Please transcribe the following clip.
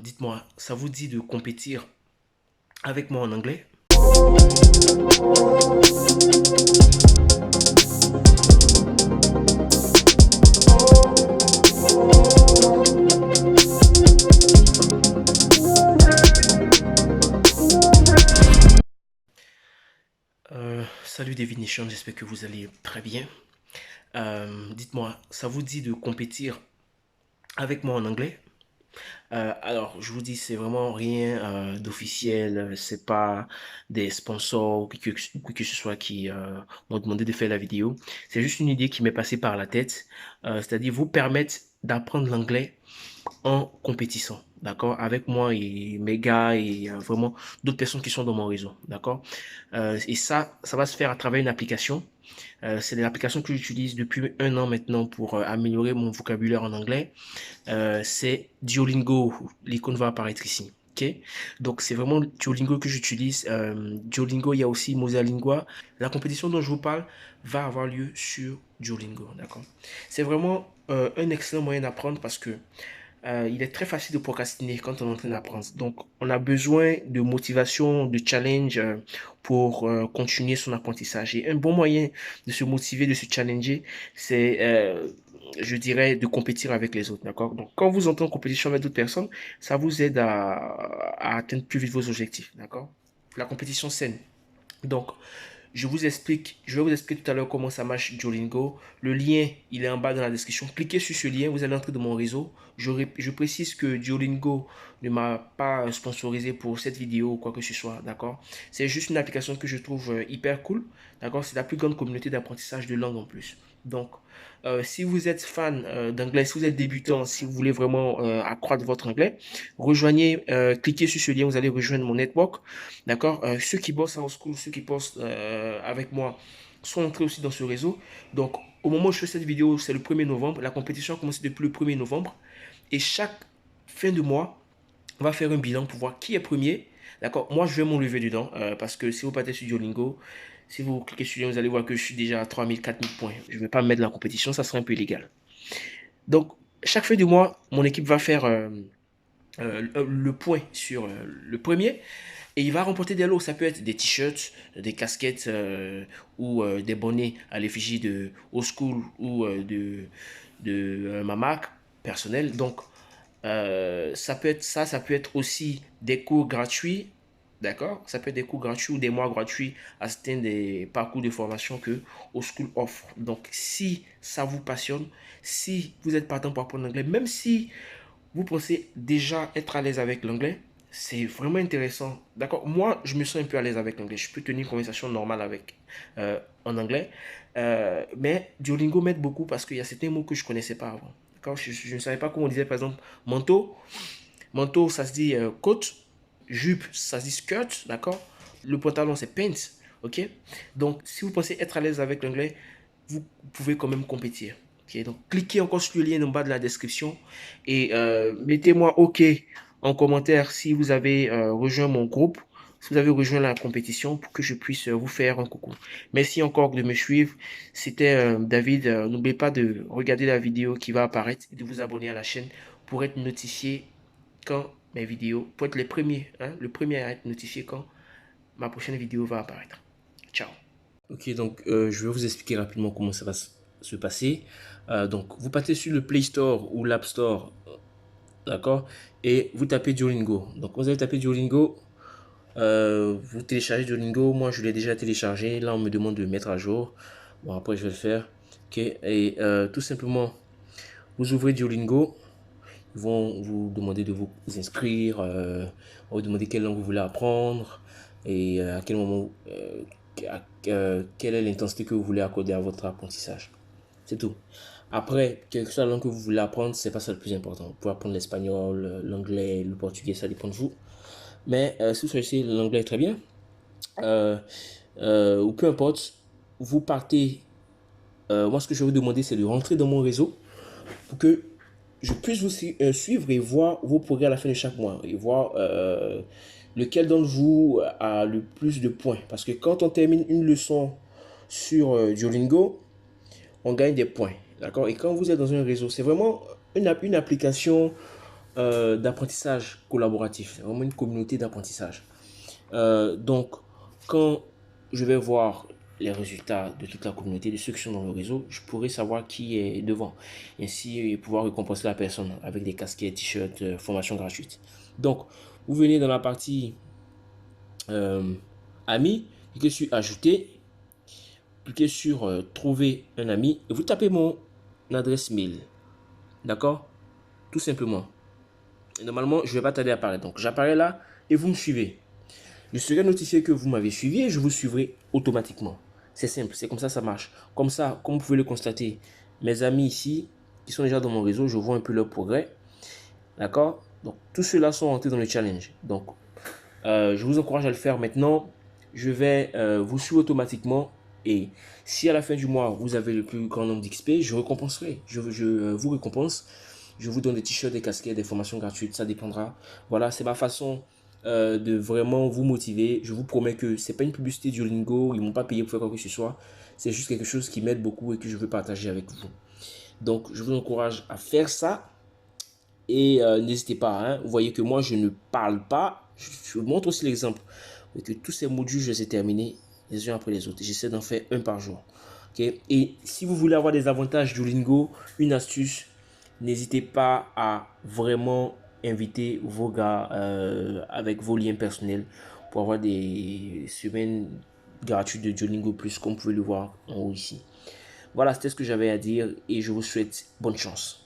Dites-moi, ça vous dit de compétir avec moi en anglais? Salut Divination, j'espère que vous allez très bien. Dites-moi, ça vous dit de compétir avec moi en anglais? Alors, je vous dis, c'est vraiment rien d'officiel. C'est pas des sponsors ou que ce soit qui m'ont demandé de faire la vidéo. C'est juste une idée qui m'est passée par la tête. C'est-à-dire vous permettre d'apprendre l'anglais en compétissant, d'accord, avec moi et mes gars et vraiment d'autres personnes qui sont dans mon réseau, d'accord. Et ça va se faire à travers une application. C'est l'application que j'utilise depuis un an maintenant pour améliorer mon vocabulaire en anglais. C'est Duolingo. L'icône va apparaître ici. Ok, donc c'est vraiment Duolingo que j'utilise. Duolingo, il y a aussi Mosalingua. La compétition dont je vous parle va avoir lieu sur Duolingo, d'accord. C'est vraiment un excellent moyen d'apprendre parce que il est très facile de procrastiner quand on est en train d'apprendre. Donc, on a besoin de motivation, de challenge pour continuer son apprentissage. Et un bon moyen de se motiver, de se challenger, c'est, je dirais, de compétir avec les autres. D'accord? Donc, quand vous entrez en compétition avec d'autres personnes, ça vous aide à atteindre plus vite vos objectifs. D'accord? La compétition saine. Donc, je vais vous expliquer tout à l'heure comment ça marche Duolingo. Le lien, il est en bas dans la description. Cliquez sur ce lien, vous allez entrer dans mon réseau. Je précise que Duolingo ne m'a pas sponsorisé pour cette vidéo ou quoi que ce soit, d'accord? C'est juste une application que je trouve hyper cool, d'accord? C'est la plus grande communauté d'apprentissage de langue en plus. Donc, si vous êtes fan d'anglais, si vous êtes débutant, si vous voulez vraiment accroître votre anglais, rejoignez, cliquez sur ce lien, vous allez rejoindre mon network. D'accord. Ceux qui bossent en school, ceux qui bossent avec moi sont entrés aussi dans ce réseau. Donc, au moment où je fais cette vidéo, c'est le 1er novembre. La compétition a commencé depuis le 1er novembre. Et chaque fin de mois, on va faire un bilan pour voir qui est premier. D'accord. Moi, je vais m'enlever dedans parce que si vous partez sur Duolingo, si vous cliquez sur le lien, vous allez voir que je suis déjà à 3000, 4000 points. Je ne vais pas me mettre dans la compétition, ça serait un peu illégal. Donc, chaque fin de mois, mon équipe va faire le point sur le premier. Et il va remporter des lots. Ça peut être des t-shirts, des casquettes ou des bonnets à l'effigie de Old School ou de ma marque personnelle. Donc, ça peut être ça, ça peut être aussi des cours gratuits. D'accord? Ça peut être des cours gratuits ou des mois gratuits à certains des parcours de formation que Old School offre. Donc, si ça vous passionne, si vous êtes partant pour apprendre l'anglais, même si vous pensez déjà être à l'aise avec l'anglais, c'est vraiment intéressant. D'accord? Moi, je me sens un peu à l'aise avec l'anglais. Je peux tenir une conversation normale avec en anglais. Mais Duolingo m'aide beaucoup parce qu'il y a certains mots que je ne connaissais pas avant. D'accord? Je ne savais pas comment on disait, par exemple, manteau. Manteau, ça se dit coat. Jupe, ça se dit skirt. D'accord? Le pantalon, c'est pants. OK? Donc, si vous pensez être à l'aise avec l'anglais, vous pouvez quand même compétir. Ok, donc cliquez encore sur le lien en bas de la description et mettez-moi OK en commentaire si vous avez rejoint mon groupe, si vous avez rejoint la compétition pour que je puisse vous faire un coucou. Merci encore de me suivre. C'était David. N'oubliez pas de regarder la vidéo qui va apparaître et de vous abonner à la chaîne pour être notifié quand mes vidéos, pour être les premiers, hein, le premier à être notifié quand ma prochaine vidéo va apparaître. Ciao. Ok, donc je vais vous expliquer rapidement comment ça va se passer. Donc, vous partez sur le Play Store ou l'App Store, d'accord, et vous tapez Duolingo. Donc, vous allez taper Duolingo, vous téléchargez Duolingo. Moi, je l'ai déjà téléchargé. Là, on me demande de mettre à jour. Bon, après, je vais le faire. Ok, et tout simplement, vous ouvrez Duolingo. Ils vont vous demander de vous inscrire, on va vous demander quelle langue vous voulez apprendre et à quel moment, quelle est l'intensité que vous voulez accorder à votre apprentissage. C'est tout. Après, quelle que soit la langue que vous voulez apprendre, c'est pas ça le plus important. Vous pouvez apprendre l'espagnol, l'anglais, le portugais, ça dépend de vous. Mais si vous choisissez l'anglais très bien, euh, ou peu importe, vous partez. Moi, ce que je vais vous demander, c'est de rentrer dans mon réseau pour que je puisse vous suivre et voir vos progrès à la fin de chaque mois et voir lequel d'entre vous a le plus de points. Parce que quand on termine une leçon sur Duolingo, on gagne des points. D'accord? Et quand vous êtes dans un réseau, c'est vraiment une application d'apprentissage collaboratif. C'est vraiment une communauté d'apprentissage. Donc, quand je vais voir les résultats de toute la communauté, de ceux qui sont dans le réseau, je pourrai savoir qui est devant. Et ainsi pouvoir récompenser la personne avec des casquettes, t-shirts, formation gratuite. Donc, vous venez dans la partie amis, cliquez sur ajouter, cliquez sur trouver un ami et vous tapez mon adresse mail. D'accord? Tout simplement. Et normalement, je ne vais pas tarder à apparaître. Donc, j'apparais là et vous me suivez. Je serai notifié que vous m'avez suivi et je vous suivrai automatiquement. C'est simple, c'est comme ça marche. Comme ça, comme vous pouvez le constater, mes amis ici, qui sont déjà dans mon réseau, je vois un peu leur progrès. D'accord? Donc, tous ceux-là sont entrés dans le challenge. Donc, je vous encourage à le faire maintenant. Je vais vous suivre automatiquement. Et si à la fin du mois, vous avez le plus grand nombre d'XP, je récompenserai. Je vous récompense. Je vous donne des t-shirts, des casquettes, des formations gratuites. Ça dépendra. Voilà, c'est ma façon de vraiment vous motiver. Je vous promets que c'est pas une publicité Duolingo. Ils m'ont pas payé pour faire quoi que ce soit. C'est juste quelque chose qui m'aide beaucoup et que je veux partager avec vous. Donc, je vous encourage à faire ça. Et n'hésitez pas, hein, vous voyez que moi je ne parle pas, je vous montre aussi l'exemple. Que tous ces modules, je les ai terminés les uns après les autres. J'essaie d'en faire un par jour. Okay? Et si vous voulez avoir des avantages Duolingo, une astuce, n'hésitez pas à vraiment inviter vos gars avec vos liens personnels pour avoir des semaines gratuites de Duolingo Plus, comme vous pouvez le voir en haut ici. Voilà, c'était ce que j'avais à dire et je vous souhaite bonne chance.